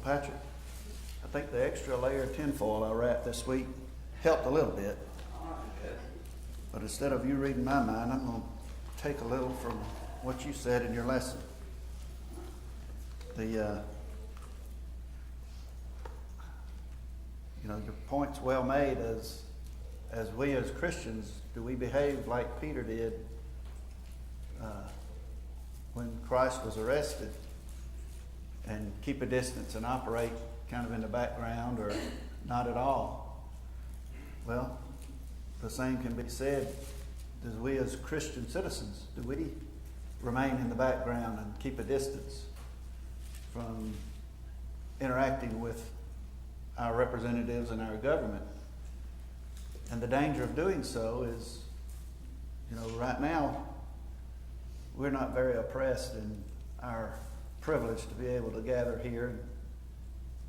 Patrick, I think the extra layer of tinfoil I wrapped this week helped a little bit. But instead of you reading my mind, I'm going to take a little from what you said in your lesson. Your point's well made. As we as Christians, do we behave like Peter did when Christ was arrested, and keep a distance and operate kind of in the background or not at all? Well, the same can be said. Do we as Christian citizens, do we remain in the background and keep a distance from interacting with our representatives and our government? And the danger of doing so is, right now, we're not very oppressed in our privilege to be able to gather here and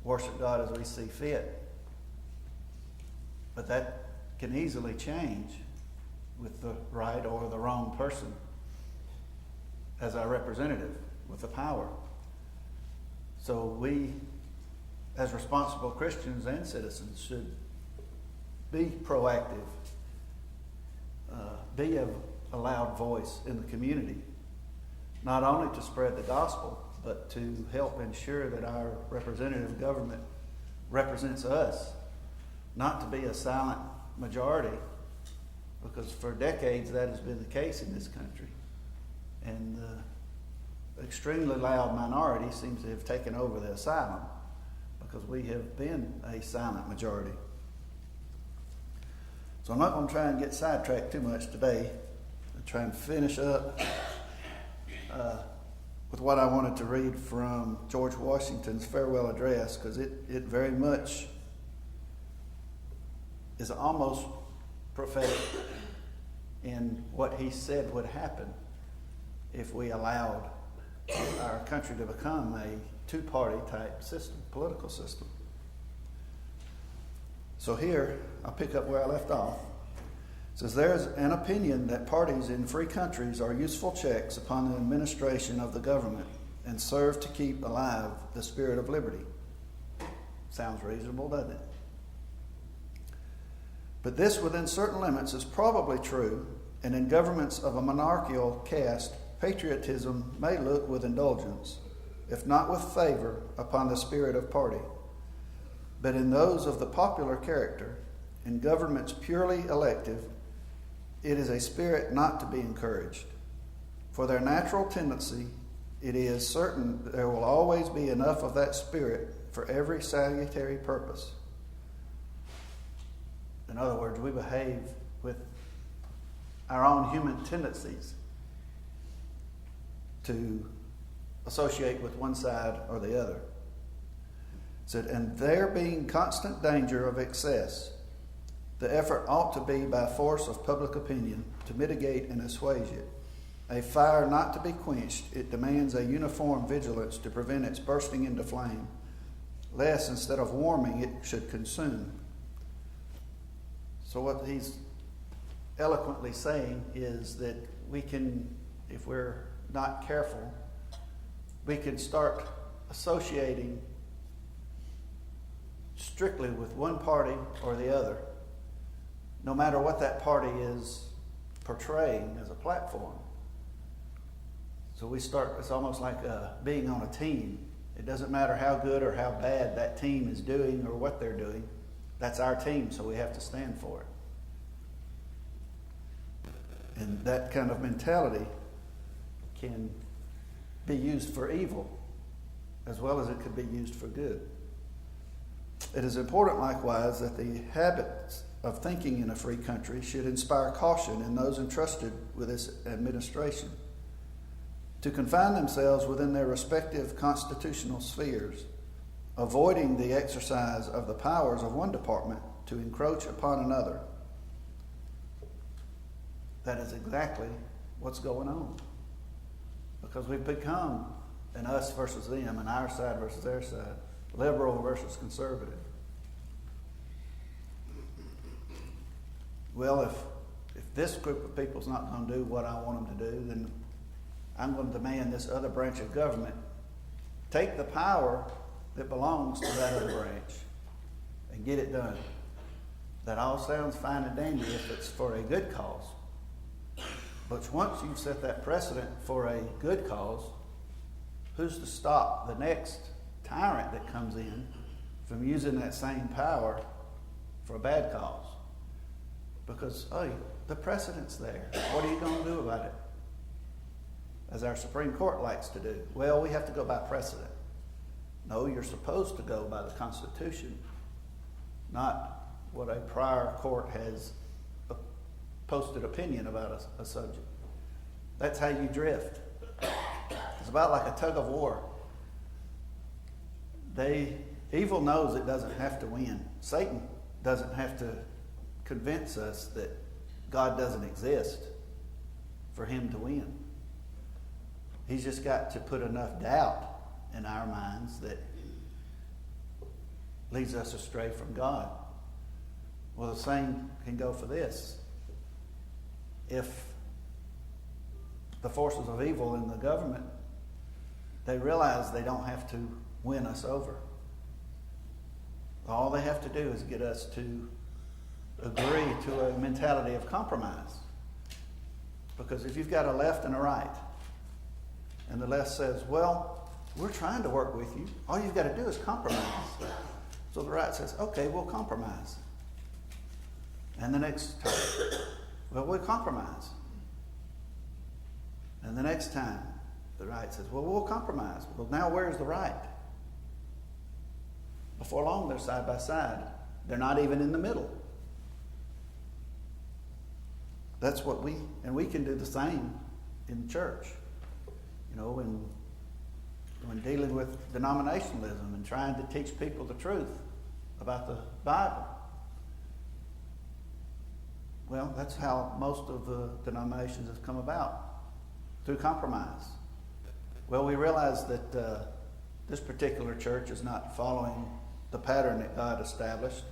worship God as we see fit. But that can easily change with the right or the wrong person as our representative with the power. So we, as responsible Christians and citizens, should be proactive, be a loud voice in the community, not only to spread the gospel, but to help ensure that our representative government represents us, not to be a silent majority, because for decades that has been the case in this country. And the extremely loud minority seems to have taken over the asylum because we have been a silent majority. So I'm not going to try and get sidetracked too much today. I'll try and finish up with what I wanted to read from George Washington's farewell address, because it very much is almost prophetic in what he said would happen if we allowed our country to become a two-party type system, political system. So here, I'll pick up where I left off. It says, there's an opinion that parties in free countries are useful checks upon the administration of the government and serve to keep alive the spirit of liberty. Sounds reasonable, doesn't it? But this, within certain limits, is probably true, and in governments of a monarchical caste, patriotism may look with indulgence, if not with favor, upon the spirit of party. But in those of the popular character, in governments purely elective, it is a spirit not to be encouraged. For their natural tendency, it is certain there will always be enough of that spirit for every salutary purpose. In other words, we behave with our own human tendencies to associate with one side or the other. It said, and there being constant danger of excess, the effort ought to be by force of public opinion to mitigate and assuage it. A fire not to be quenched, it demands a uniform vigilance to prevent its bursting into flame, lest instead of warming it should consume. So what he's eloquently saying is that we can, if we're not careful, we can start associating strictly with one party or the other, no matter what that party is portraying as a platform. So we start, it's almost like being on a team. It doesn't matter how good or how bad that team is doing or what they're doing. That's our team, so we have to stand for it. And that kind of mentality can be used for evil as well as it could be used for good. It is important, likewise, that the habits of thinking in a free country should inspire caution in those entrusted with its administration to confine themselves within their respective constitutional spheres, avoiding the exercise of the powers of one department to encroach upon another. That is exactly what's going on, because we've become an us versus them, an our side versus their side, liberal versus conservative. Well, if this group of people's not going to do what I want them to do, then I'm going to demand this other branch of government take the power that belongs to that other branch and get it done. That all sounds fine and dandy if it's for a good cause. But once you've set that precedent for a good cause, who's to stop the next tyrant that comes in from using that same power for a bad cause? Because, the precedent's there. What are you going to do about it? As our Supreme Court likes to do. Well, we have to go by precedent. No, you're supposed to go by the Constitution, not what a prior court has posted opinion about a subject. That's how you drift. It's about like a tug of war. Evil knows it doesn't have to win. Satan doesn't have to convince us that God doesn't exist for him to win. He's just got to put enough doubt in our minds that leads us astray from God. Well, the same can go for this. If the forces of evil in the government, they realize they don't have to win us over. All they have to do is get us to agree to a mentality of compromise. Because if you've got a left and a right, and the left says, well, we're trying to work with you, all you've got to do is compromise. So the right says, okay, we'll compromise. And the next time, well, we'll compromise. And the next time, the right says, well, we'll compromise. Well, now where's the right? Before long, they're side by side. They're not even in the middle. That's what we can do the same in church. When dealing with denominationalism and trying to teach people the truth about the Bible. Well, that's how most of the denominations have come about, through compromise. Well, we realize that this particular church is not following the pattern that God established,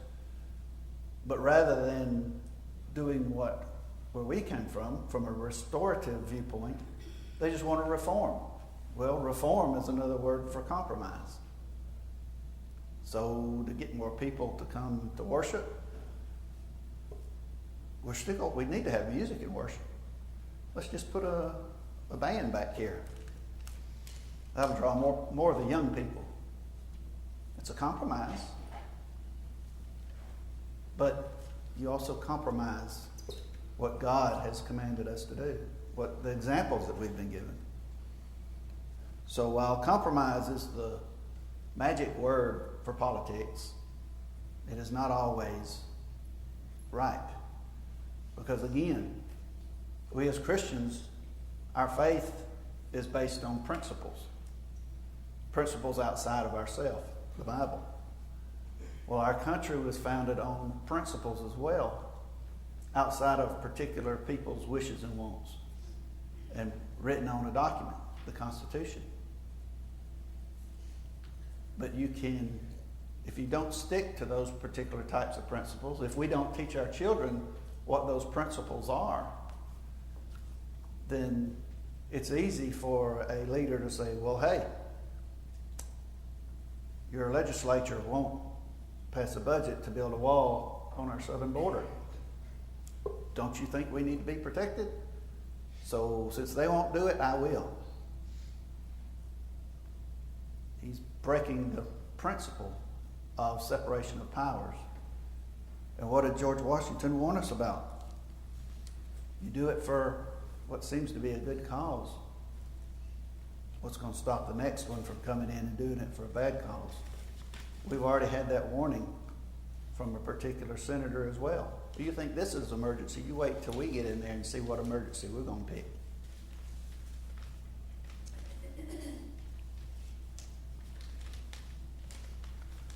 but rather than doing where we came from a restorative viewpoint, they just want to reform. Well, reform is another word for compromise. So to get more people to come to worship, we need to have music in worship. Let's just put a band back here. That'll draw more of the young people. It's a compromise. But you also compromise what God has commanded us to do, what the examples that we've been given. So while compromise is the magic word for politics, it is not always right. Because again, we as Christians, our faith is based on principles outside of ourselves, the Bible. Well, our country was founded on principles as well, outside of particular people's wishes and wants, and written on a document, the Constitution. But you can, if you don't stick to those particular types of principles, if we don't teach our children what those principles are, then it's easy for a leader to say, well, hey, your legislature won't pass a budget to build a wall on our southern border. Don't you think we need to be protected? So since they won't do it, I will. He's breaking the principle of separation of powers. And what did George Washington warn us about? You do it for what seems to be a good cause. What's going to stop the next one from coming in and doing it for a bad cause? We've already had that warning from a particular senator as well. Do you think this is an emergency? You wait till we get in there and see what emergency we're going to pick.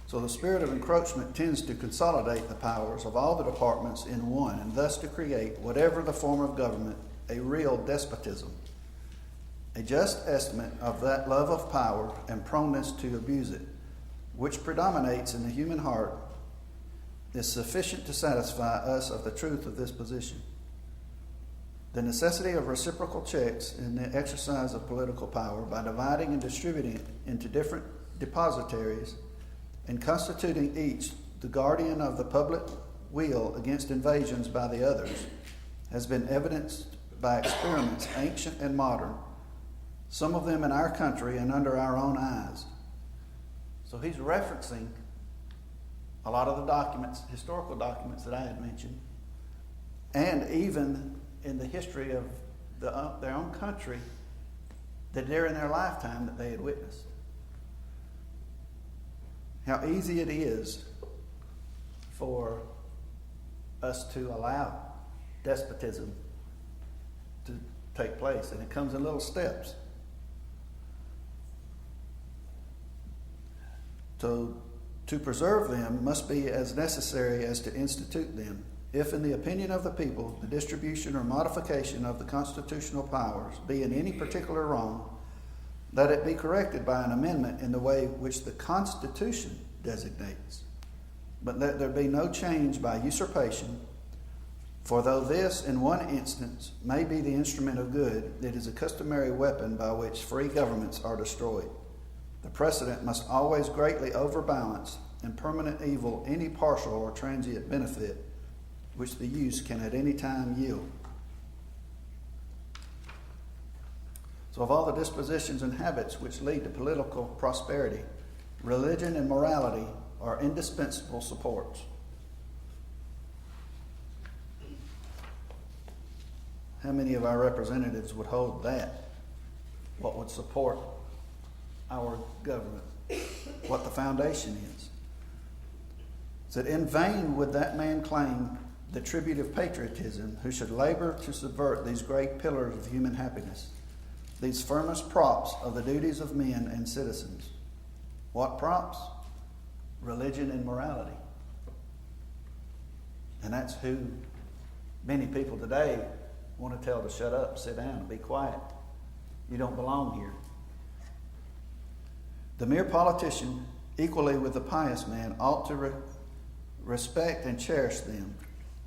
So the spirit of encroachment tends to consolidate the powers of all the departments in one, and thus to create, whatever the form of government, a real despotism. A just estimate of that love of power and proneness to abuse it, which predominates in the human heart, is sufficient to satisfy us of the truth of this position. The necessity of reciprocal checks in the exercise of political power by dividing and distributing it into different depositaries, and constituting each the guardian of the public weal against invasions by the others, has been evidenced by experiments ancient and modern, some of them in our country and under our own eyes. So he's referencing a lot of the documents, historical documents that I had mentioned, and even in the history of their own country that during their lifetime that they had witnessed. How easy it is for us to allow despotism to take place, and it comes in little steps. So to preserve them must be as necessary as to institute them. If, in the opinion of the people, the distribution or modification of the constitutional powers be in any particular wrong, let it be corrected by an amendment in the way which the Constitution designates. But let there be no change by usurpation, for though this, in one instance, may be the instrument of good, it is a customary weapon by which free governments are destroyed. The precedent must always greatly overbalance in permanent evil any partial or transient benefit which the use can at any time yield. So of all the dispositions and habits which lead to political prosperity, religion and morality are indispensable supports. How many of our representatives would hold that? What would support our government? What the foundation is? Is that in vain would that man claim the tribute of patriotism who should labor to subvert these great pillars of human happiness, these firmest props of the duties of men and citizens. What props? Religion and morality. And that's who many people today want to tell to shut up, sit down, and be quiet. You don't belong here. The mere politician, equally with the pious man, ought to respect and cherish them.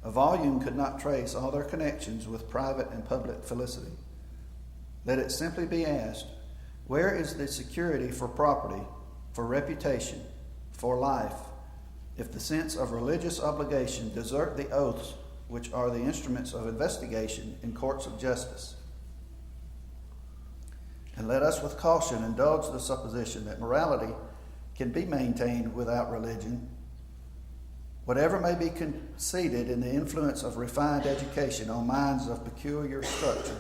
A volume could not trace all their connections with private and public felicity. Let it simply be asked, where is the security for property, for reputation, for life, if the sense of religious obligation desert the oaths which are the instruments of investigation in courts of justice? And let us with caution indulge the supposition that morality can be maintained without religion. Whatever may be conceded in the influence of refined education on minds of peculiar structure,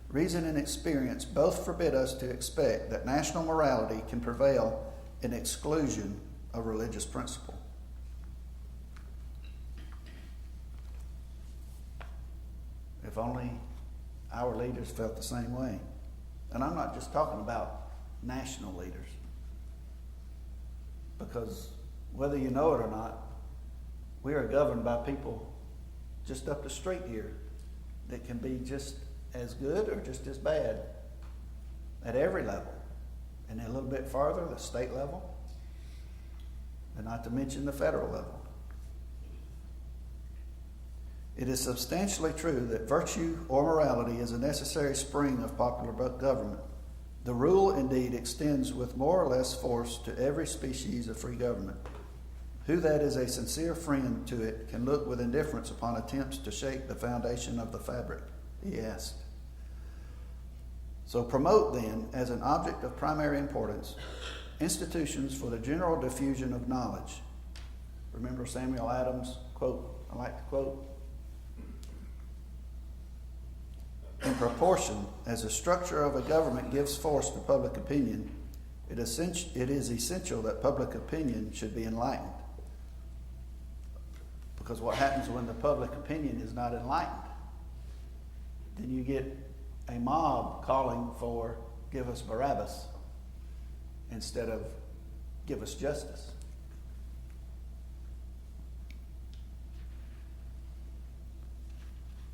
reason and experience both forbid us to expect that national morality can prevail in exclusion of religious principle. If only our leaders felt the same way. And I'm not just talking about national leaders, because whether you know it or not, we are governed by people just up the street here that can be just as good or just as bad at every level. And a little bit farther, the state level, and not to mention the federal level. It is substantially true that virtue or morality is a necessary spring of popular government. The rule, indeed, extends with more or less force to every species of free government. Who that is a sincere friend to it can look with indifference upon attempts to shake the foundation of the fabric, he asked. So promote then, as an object of primary importance, institutions for the general diffusion of knowledge. Remember Samuel Adams' quote? I like to quote. In proportion as the structure of a government gives force to public opinion, it is essential that public opinion should be enlightened. Because what happens when the public opinion is not enlightened? Then you get a mob calling for, give us Barabbas, instead of give us justice.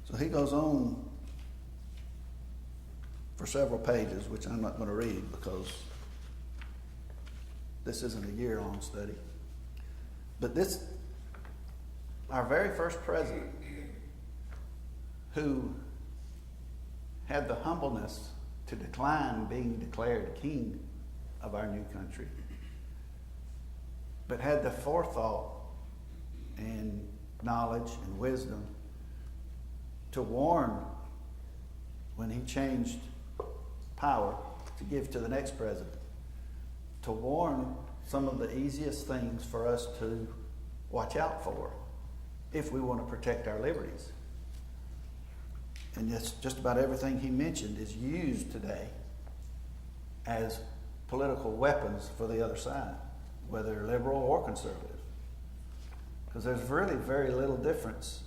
So he goes on for several pages, which I'm not going to read because this isn't a year-long study. But this, our very first president, who had the humbleness to decline being declared king of our new country, but had the forethought and knowledge and wisdom to warn when he changed power to give to the next president, to warn some of the easiest things for us to watch out for if we want to protect our liberties. And yes, just about everything he mentioned is used today as political weapons for the other side, whether liberal or conservative. Because there's really very little difference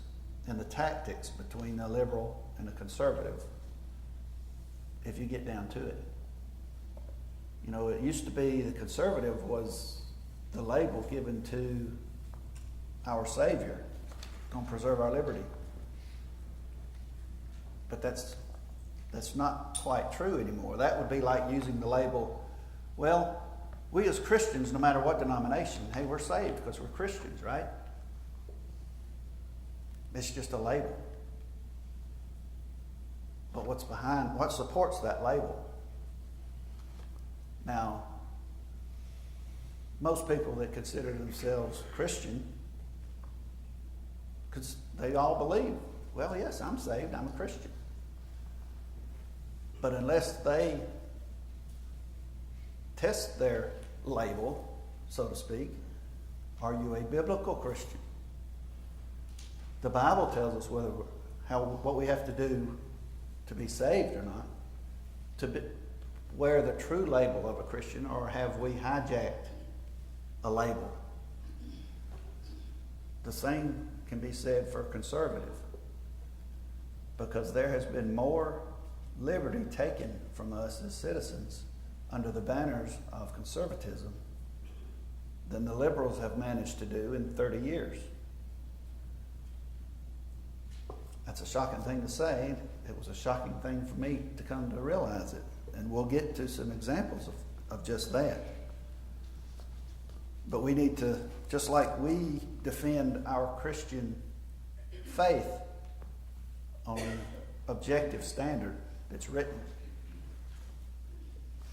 in the tactics between a liberal and a conservative if you get down to it. You know, it used to be the conservative was the label given to our Savior, going to preserve our liberty. But that's not quite true anymore. That would be like using the label, well, we as Christians, no matter what denomination, hey, we're saved because we're Christians, right? It's just a label. But what's behind, what supports that label? Now, most people that consider themselves Christian, because they all believe, well, yes, I'm saved, I'm a Christian. But unless they test their label, so to speak, are you a biblical Christian? The Bible tells us what we have to do to be saved or not, to wear the true label of a Christian, or have we hijacked a label? The same can be said for conservative, because there has been more liberty taken from us as citizens under the banners of conservatism than the liberals have managed to do in 30 years. That's a shocking thing to say. It was a shocking thing for me to come to realize it. And we'll get to some examples of just that. But we need to, just like we defend our Christian faith on an objective standard that's written,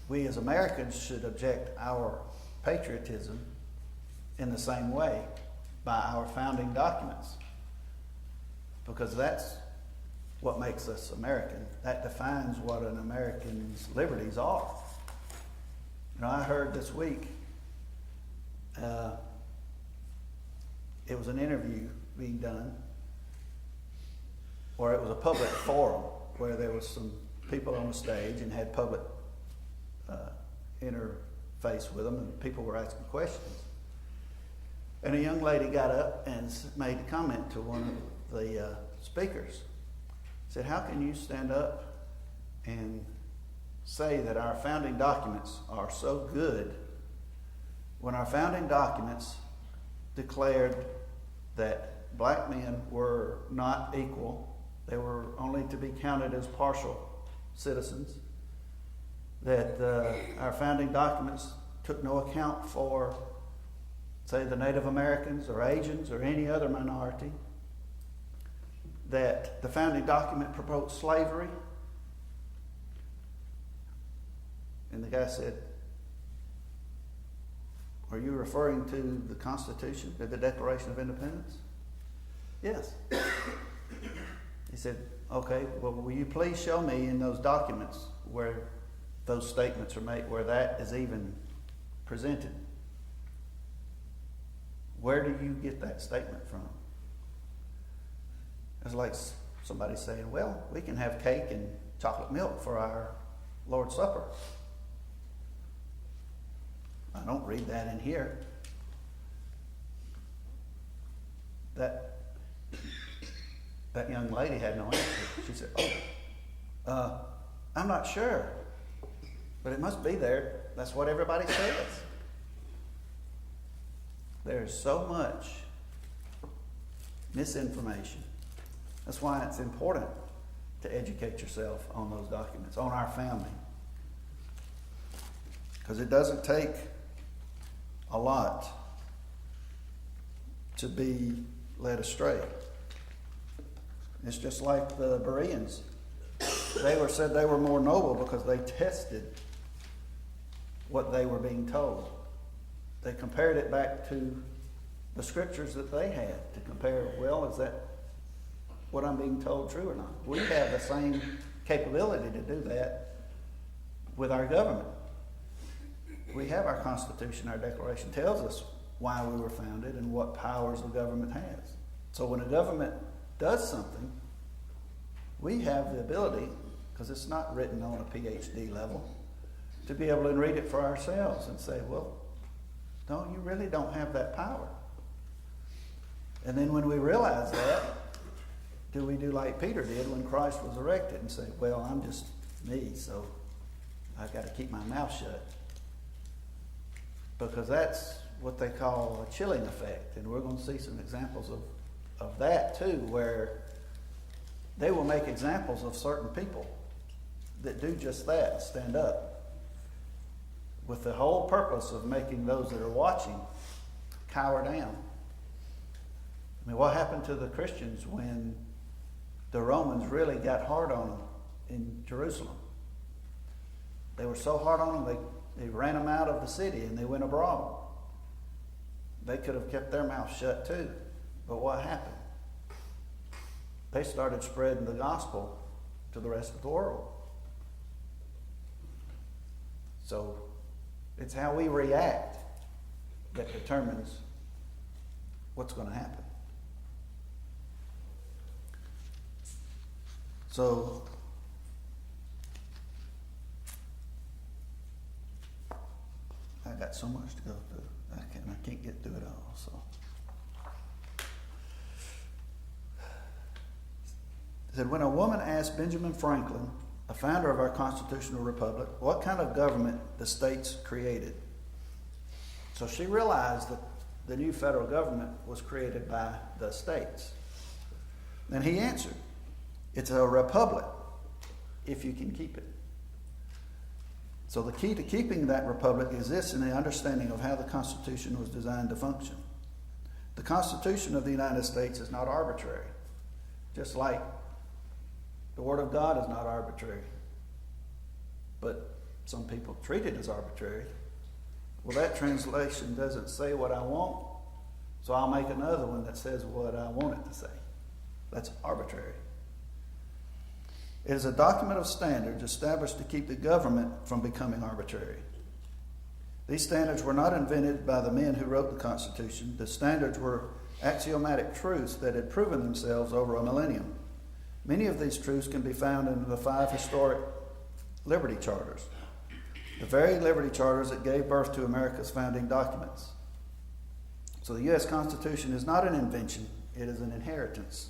we as Americans should object our patriotism in the same way by our founding documents. Because that's what makes us American. That defines what an American's liberties are. You know, I heard this week, it was an interview being done, or it was a public forum where there was some people on the stage and had public interface with them, and people were asking questions. And a young lady got up and made a comment to one of the speakers. Said, how can you stand up and say that our founding documents are so good when our founding documents declared that black men were not equal, they were only to be counted as partial citizens, that our founding documents took no account for, say, the Native Americans or Asians or any other minority, that the founding document promotes slavery? And the guy said, are you referring to the Constitution, to the Declaration of Independence? Yes. He said, okay, well, will you please show me in those documents where those statements are made, where that is even presented? Where do you get that statement from? It's like somebody saying, well, we can have cake and chocolate milk for our Lord's Supper. I don't read that in here. That young lady had no answer. She said, I'm not sure, but it must be there. That's what everybody says. There's so much misinformation. That's why it's important to educate yourself on those documents, on our founding. Because it doesn't take a lot to be led astray. It's just like the Bereans. They said they were more noble because they tested what they were being told. they compared it back to the scriptures that they had to compare, well, is that what I'm being told true or not? We have the same capability to do that with our government. We have our Constitution, our Declaration tells us why we were founded and what powers the government has. So when a government does something, we have the ability, because it's not written on a PhD level, to be able to read it for ourselves and say, well, no, you really don't have that power. And then when we realize that, do we do like Peter did when Christ was erected and say, well, I'm just me, so I've got to keep my mouth shut? Because that's what they call a chilling effect. And we're going to see some examples of that too, where they will make examples of certain people that do just that, stand up, with the whole purpose of making those that are watching cower down. I mean, what happened to the Christians when the Romans really got hard on them in Jerusalem? They were so hard on them, they ran them out of the city and they went abroad. They could have kept their mouth shut too. But what happened? They started spreading the gospel to the rest of the world. So it's how we react that determines what's going to happen. So I got so much to go through. I can't get through it all. So it said, when a woman asked Benjamin Franklin, a founder of our constitutional republic, what kind of government the states created. So she realized that the new federal government was created by the states. And he answered, it's a republic, if you can keep it. So the key to keeping that republic exists in the understanding of how the Constitution was designed to function. The Constitution of the United States is not arbitrary, just like the Word of God is not arbitrary. But some people treat it as arbitrary. Well, that translation doesn't say what I want, so I'll make another one that says what I want it to say. That's arbitrary. It is a document of standards established to keep the government from becoming arbitrary. These standards were not invented by the men who wrote the Constitution. The standards were axiomatic truths that had proven themselves over a millennium. Many of these truths can be found in the 5 historic Liberty Charters, the very Liberty Charters that gave birth to America's founding documents. So the U.S. Constitution is not an invention, it is an inheritance.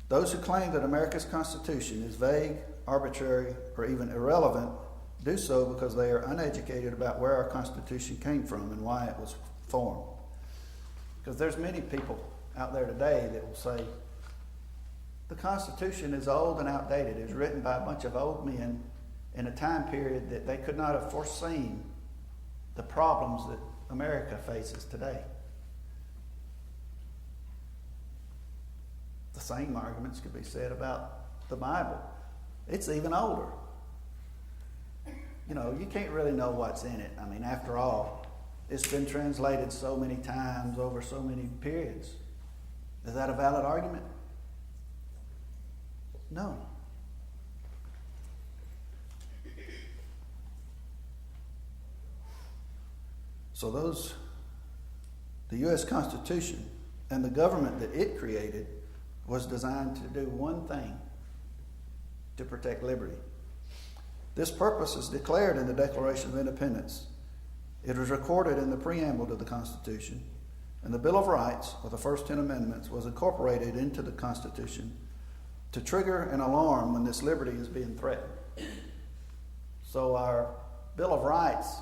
Those who claim that America's Constitution is vague, arbitrary, or even irrelevant do so because they are uneducated about where our Constitution came from and why it was formed. Because there's many people out there today that will say, the Constitution is old and outdated. It was written by a bunch of old men in a time period that they could not have foreseen the problems that America faces today. The same arguments could be said about the Bible. It's even older. You know, you can't really know what's in it. I mean, after all, it's been translated so many times over so many periods. Is that a valid argument? No. So the U.S. Constitution and the government that it created was designed to do one thing: to protect liberty. This purpose is declared in the Declaration of Independence. It was recorded in the preamble to the Constitution, and the Bill of Rights, or the first 10 amendments, was incorporated into the Constitution to trigger an alarm when this liberty is being threatened. So our Bill of Rights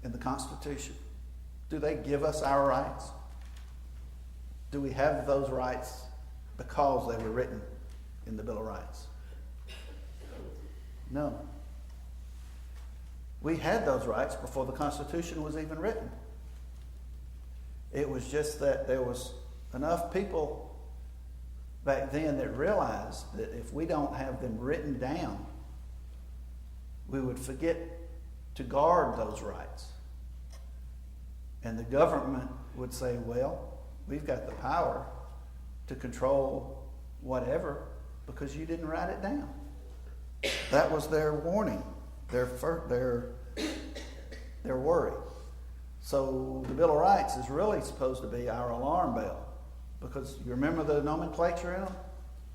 in the Constitution, do they give us our rights? Do we have those rights because they were written in the Bill of Rights? No. We had those rights before the Constitution was even written. It was just that there was enough people back then that realized that if we don't have them written down, we would forget to guard those rights. And the government would say, well, we've got the power to control whatever because you didn't write it down. That was their warning, their worry. So the Bill of Rights is really supposed to be our alarm bell, because you remember the nomenclature in them?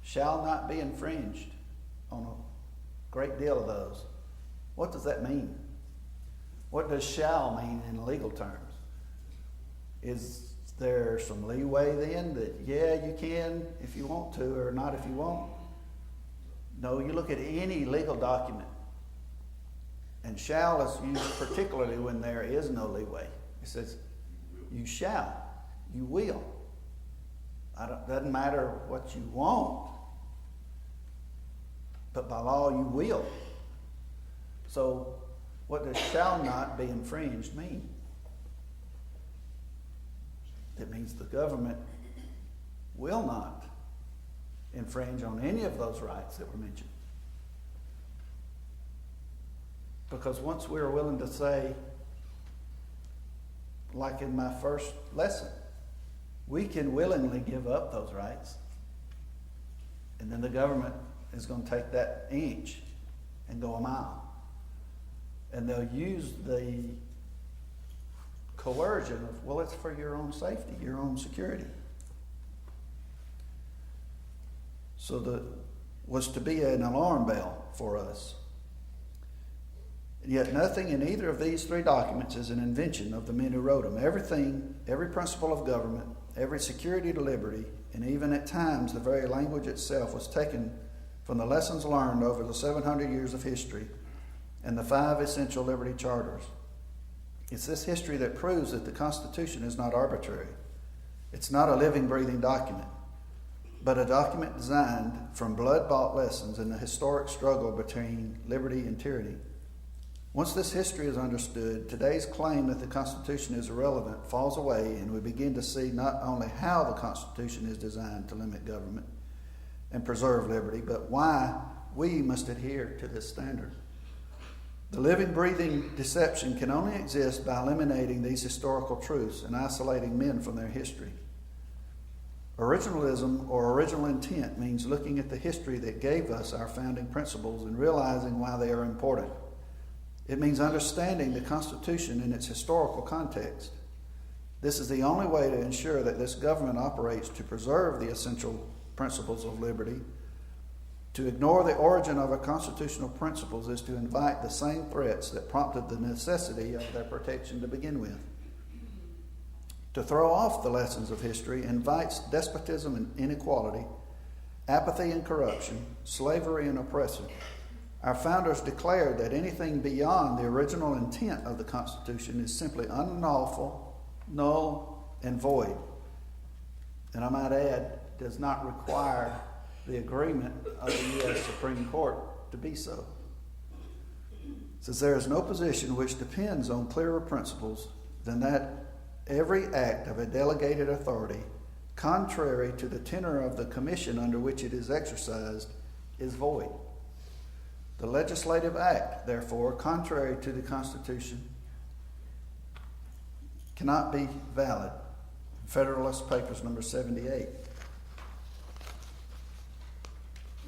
Shall not be infringed on a great deal of those. What does that mean? What does shall mean in legal terms? Is there some leeway then that, yeah, you can if you want to, or not if you won't? No, you look at any legal document, and shall is used particularly when there is no leeway. It says, you shall, you will. Doesn't matter what you want, but by law you will. So what does shall not be infringed mean? It means the government will not infringe on any of those rights that were mentioned. Because once we're willing to say, like in my first lesson, we can willingly give up those rights, and then the government is going to take that inch and go a mile. And they'll use the coercion of, well, it's for your own safety, your own security. So that was to be an alarm bell for us. Yet nothing in either of these three documents is an invention of the men who wrote them. Everything, every principle of government, every security to liberty, and even at times the very language itself was taken from the lessons learned over the 700 years of history and the 5 essential liberty charters. It's this history that proves that the Constitution is not arbitrary. It's not a living, breathing document, but a document designed from blood-bought lessons in the historic struggle between liberty and tyranny. Once this history is understood, today's claim that the Constitution is irrelevant falls away, and we begin to see not only how the Constitution is designed to limit government and preserve liberty, but why we must adhere to this standard. The living, breathing deception can only exist by eliminating these historical truths and isolating men from their history. Originalism or original intent means looking at the history that gave us our founding principles and realizing why they are important. It means understanding the Constitution in its historical context. This is the only way to ensure that this government operates to preserve the essential principles of liberty. To ignore the origin of our constitutional principles is to invite the same threats that prompted the necessity of their protection to begin with. To throw off the lessons of history invites despotism and inequality, apathy and corruption, slavery and oppression. Our founders declared that anything beyond the original intent of the Constitution is simply unlawful, null, and void. And I might add, does not require the agreement of the U.S. Supreme Court to be so. Since there is no position which depends on clearer principles than that every act of a delegated authority, contrary to the tenor of the commission under which it is exercised, is void. The legislative act, therefore, contrary to the Constitution, cannot be valid. Federalist Papers number 78,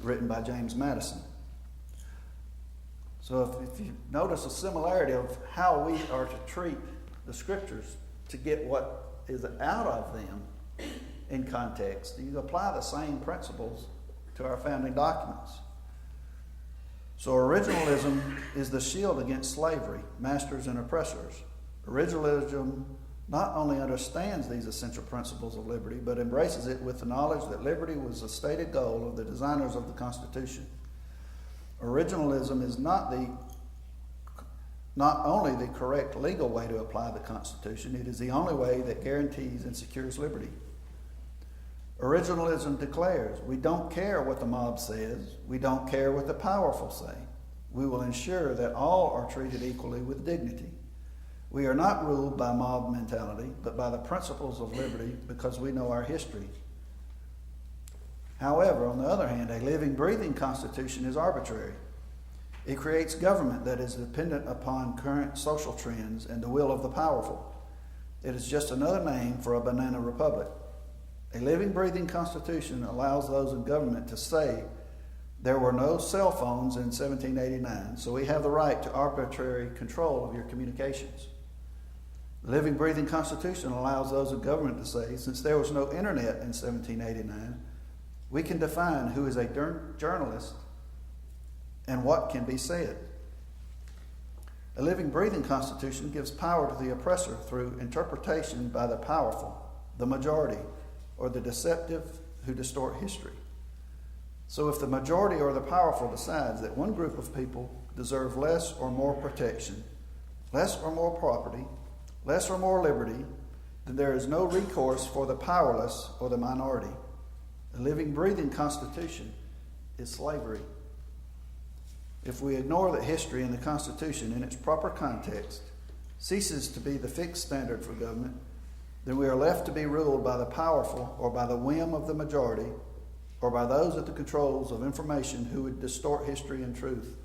written by James Madison. So if you notice a similarity of how we are to treat the Scriptures to get what is out of them in context, you apply the same principles to our founding documents. So originalism is the shield against slavery, masters and oppressors. Originalism not only understands these essential principles of liberty, but embraces it with the knowledge that liberty was the stated goal of the designers of the Constitution. Originalism is not only the correct legal way to apply the Constitution, it is the only way that guarantees and secures liberty. Originalism declares, we don't care what the mob says, we don't care what the powerful say. We will ensure that all are treated equally with dignity. We are not ruled by mob mentality, but by the principles of liberty because we know our history. However, on the other hand, a living, breathing Constitution is arbitrary. It creates government that is dependent upon current social trends and the will of the powerful. It is just another name for a banana republic. A living, breathing constitution allows those in government to say there were no cell phones in 1789, so we have the right to arbitrary control of your communications. The living, breathing constitution allows those in government to say, since there was no internet in 1789, we can define who is a journalist and what can be said. A living, breathing constitution gives power to the oppressor through interpretation by the powerful, the majority, or the deceptive who distort history. So if the majority or the powerful decides that one group of people deserve less or more protection, less or more property, less or more liberty, then there is no recourse for the powerless or the minority. A living, breathing constitution is slavery. If we ignore that history and the Constitution in its proper context ceases to be the fixed standard for government, then we are left to be ruled by the powerful or by the whim of the majority or by those at the controls of information who would distort history and truth.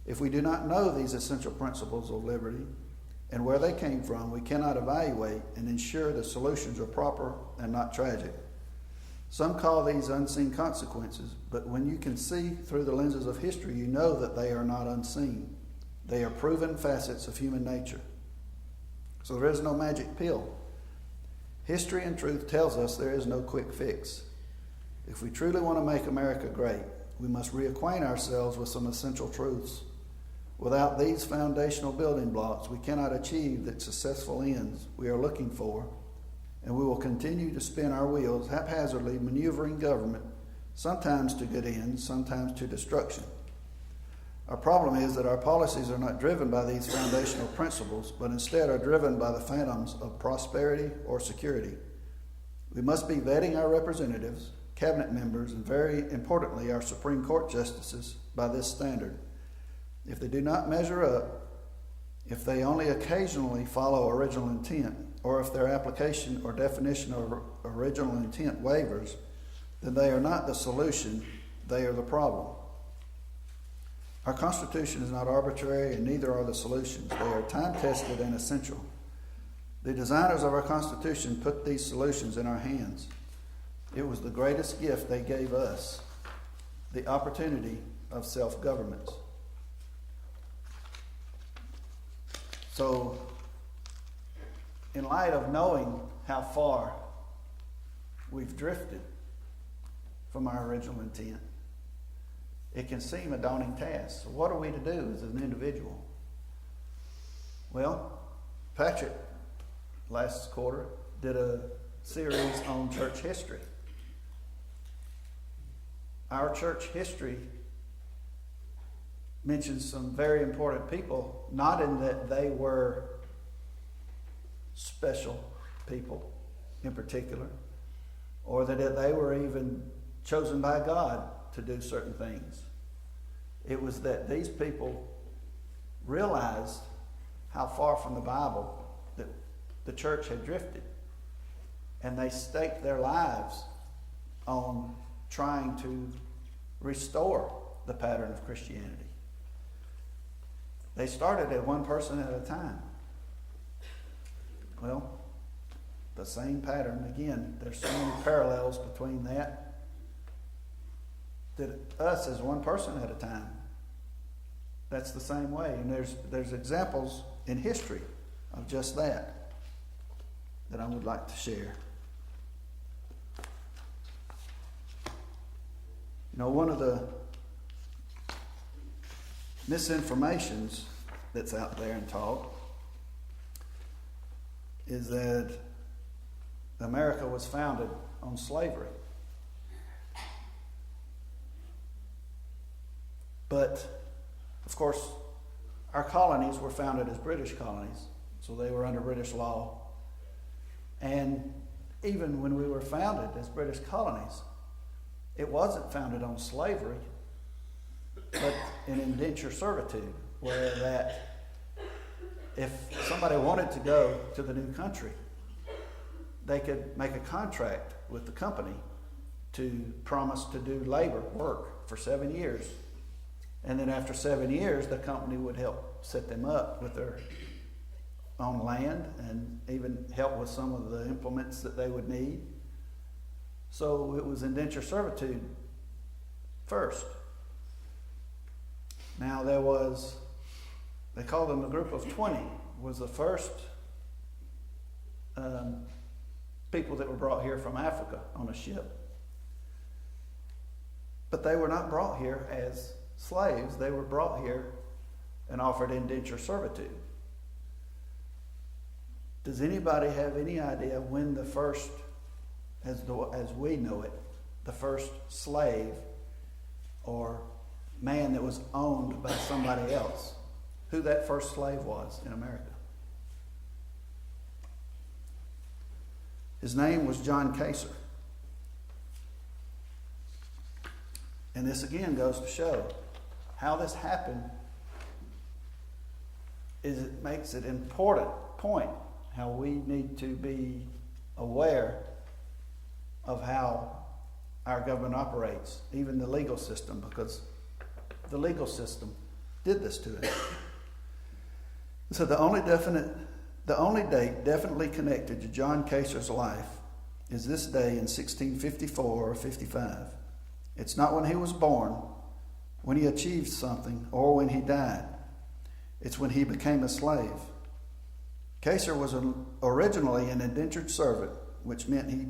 If we do not know these essential principles of liberty and where they came from, we cannot evaluate and ensure the solutions are proper and not tragic. Some call these unseen consequences, but when you can see through the lenses of history, you know that they are not unseen. They are proven facets of human nature. So there is no magic pill. History and truth tells us there is no quick fix. If we truly want to make America great, we must reacquaint ourselves with some essential truths. Without these foundational building blocks, we cannot achieve the successful ends we are looking for, and we will continue to spin our wheels haphazardly, maneuvering government, sometimes to good ends, sometimes to destruction. Our problem is that our policies are not driven by these foundational principles, but instead are driven by the phantoms of prosperity or security. We must be vetting our representatives, cabinet members, and very importantly, our Supreme Court justices by this standard. If they do not measure up, if they only occasionally follow original intent, or if their application or definition of original intent wavers, then they are not the solution, they are the problem. Our Constitution is not arbitrary, and neither are the solutions. They are time-tested and essential. The designers of our Constitution put these solutions in our hands. It was the greatest gift they gave us, the opportunity of self-government. So, in light of knowing how far we've drifted from our original intent, it can seem a daunting task. So what are we to do as an individual? Well, Patrick, last quarter, did a series on church history. Our church history mentions some very important people, not in that they were special people in particular, or that they were even chosen by God to do certain things. It was that these people realized how far from the Bible that the church had drifted, and they staked their lives on trying to restore the pattern of Christianity. They started at one person at a time. Well, the same pattern, again, there's so many parallels between that us as one person at a time. That's the same way. And there's examples in history of just that I would like to share. You know, one of the misinformations that's out there and taught is that America was founded on slavery. But, of course, our colonies were founded as British colonies, so they were under British law. And even when we were founded as British colonies, it wasn't founded on slavery, but in indenture servitude, where that if somebody wanted to go to the new country, they could make a contract with the company to promise to do labor work for 7 years. And then after 7 years, the company would help set them up with their on land and even help with some of the implements that they would need. So it was indentured servitude first. Now they called them the group of 20, was the first people that were brought here from Africa on a ship. But they were not brought here as slaves. They were brought here and offered indentured servitude. Does anybody have any idea when the first, as we know it, the first slave or man that was owned by somebody else, who that first slave was in America? His name was John Kacer. And this again goes to show how this happened. It makes it important point how we need to be aware of how our government operates, even the legal system, because the legal system did this to us. So the only date definitely connected to John Kacer's life is this day in 1654 or 55. It's not when he was born, when he achieved something, or when he died. It's when he became a slave. Kacer was originally an indentured servant, which meant he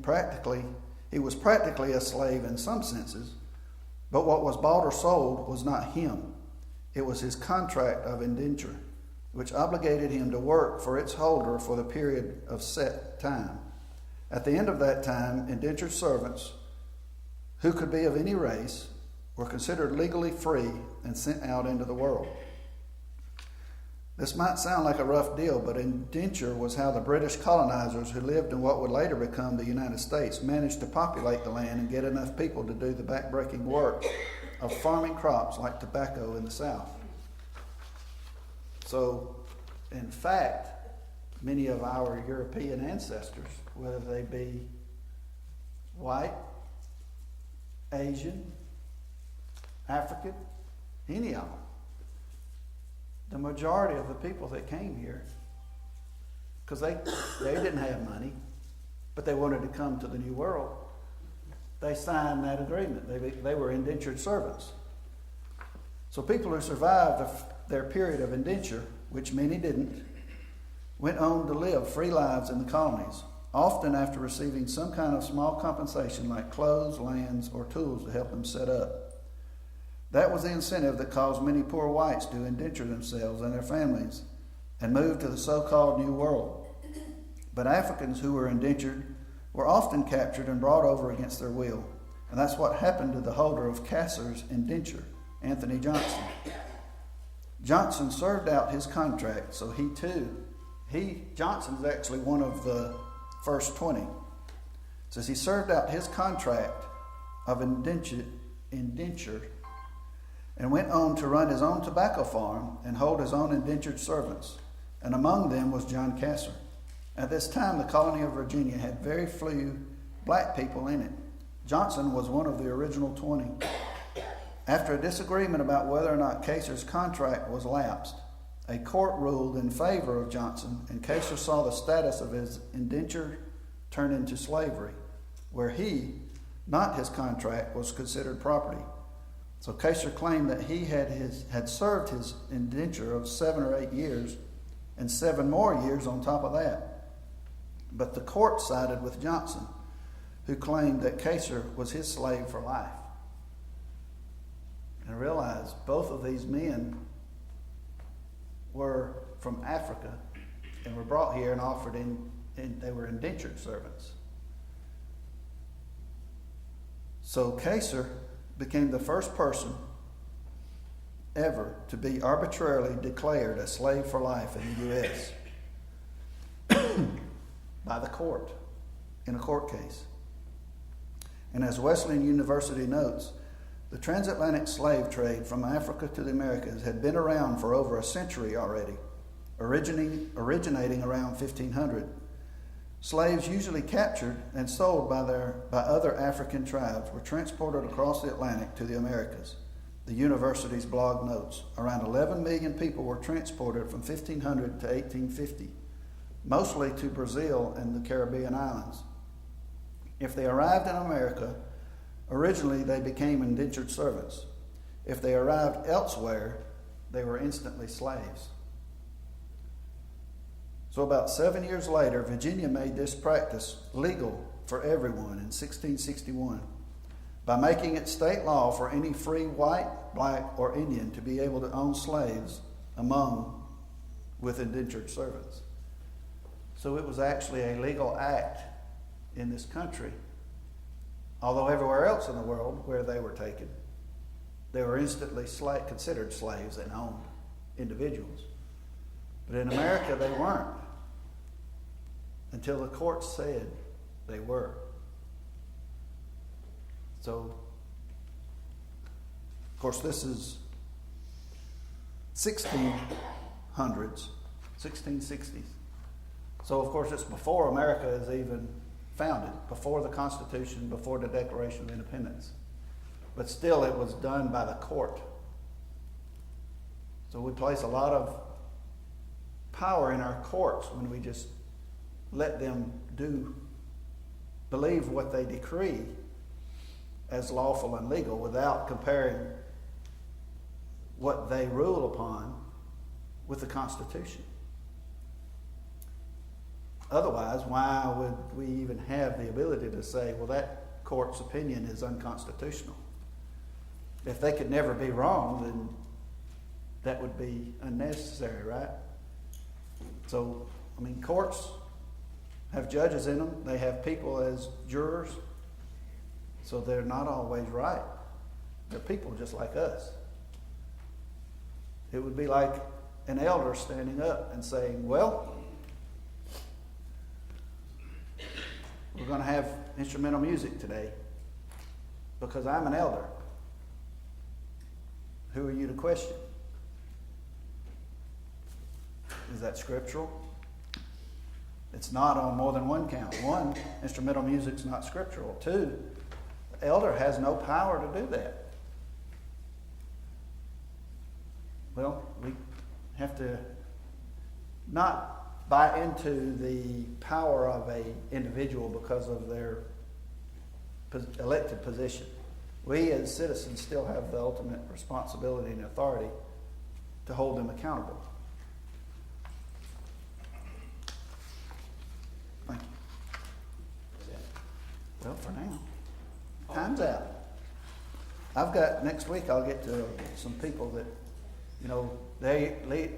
was practically a slave in some senses, but what was bought or sold was not him. It was his contract of indenture, which obligated him to work for its holder for the period of set time. At the end of that time, indentured servants, who could be of any race, were considered legally free and sent out into the world. This might sound like a rough deal, but indenture was how the British colonizers who lived in what would later become the United States managed to populate the land and get enough people to do the backbreaking work of farming crops like tobacco in the South. So, in fact, many of our European ancestors, whether they be white, Asian, African, any of them, the majority of the people that came here, because they didn't have money, but they wanted to come to the New World, they signed that agreement. They were indentured servants. So people who survived their period of indenture, which many didn't, went on to live free lives in the colonies, often after receiving some kind of small compensation like clothes, lands, or tools to help them set up. That was the incentive that caused many poor whites to indenture themselves and their families and move to the so-called New World. But Africans who were indentured were often captured and brought over against their will. And that's what happened to the holder of Kacer's indenture, Anthony Johnson. Johnson served out his contract, so Johnson's actually one of the first 20. It says he served out his contract of indenture and went on to run his own tobacco farm and hold his own indentured servants. And among them was John Kacer. At this time, the colony of Virginia had very few black people in it. Johnson was one of the original 20. After a disagreement about whether or not Kacer's contract was lapsed, a court ruled in favor of Johnson, and Kacer saw the status of his indenture turn into slavery, where he, not his contract, was considered property. So Kacer claimed that he had served his indenture of 7 or 8 years and 7 more years on top of that. But the court sided with Johnson, who claimed that Kacer was his slave for life. And realize both of these men were from Africa and were brought here and offered they were indentured servants. So Kacer became the first person ever to be arbitrarily declared a slave for life in the U.S. by the court, in a court case. And as Wesleyan University notes, the transatlantic slave trade from Africa to the Americas had been around for over a century already, originating around 1500. Slaves usually captured and sold by other African tribes were transported across the Atlantic to the Americas. The university's blog notes, around 11 million people were transported from 1500 to 1850. mostly to Brazil and the Caribbean islands. If they arrived in America, originally they became indentured servants. If they arrived elsewhere, they were instantly slaves. So about 7 years later, Virginia made this practice legal for everyone in 1661 by making it state law for any free white, black, or Indian to be able to own slaves with indentured servants. So it was actually a legal act in this country. Although everywhere else in the world where they were taken, they were instantly considered slaves and owned individuals. But in America, they weren't until the courts said they were. So, of course, this is 1600s, 1660s. So, of course, it's before America is even founded, before the Constitution, before the Declaration of Independence. But still, it was done by the court. So we place a lot of power in our courts when we just let them believe what they decree as lawful and legal without comparing what they rule upon with the Constitution. Otherwise, why would we even have the ability to say, well, that court's opinion is unconstitutional? If they could never be wrong, then that would be unnecessary, right? So, courts have judges in them. They have people as jurors. So they're not always right. They're people just like us. It would be like an elder standing up and saying, well, we're going to have instrumental music today because I'm an elder. Who are you to question? Is that scriptural? It's not on more than one count. One, instrumental music's not scriptural. Two, the elder has no power to do that. Well, we have to not buy into the power of an individual because of their elected position. We as citizens still have the ultimate responsibility and authority to hold them accountable. Thank you. Well, for now, time's out. Next week I'll get to some people that, they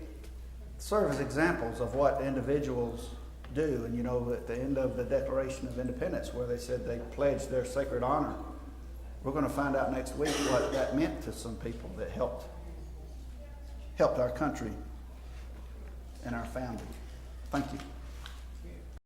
serve as examples of what individuals do. And, at the end of the Declaration of Independence, where they said they pledged their sacred honor, we're going to find out next week what that meant to some people that helped our country and our founding. Thank you.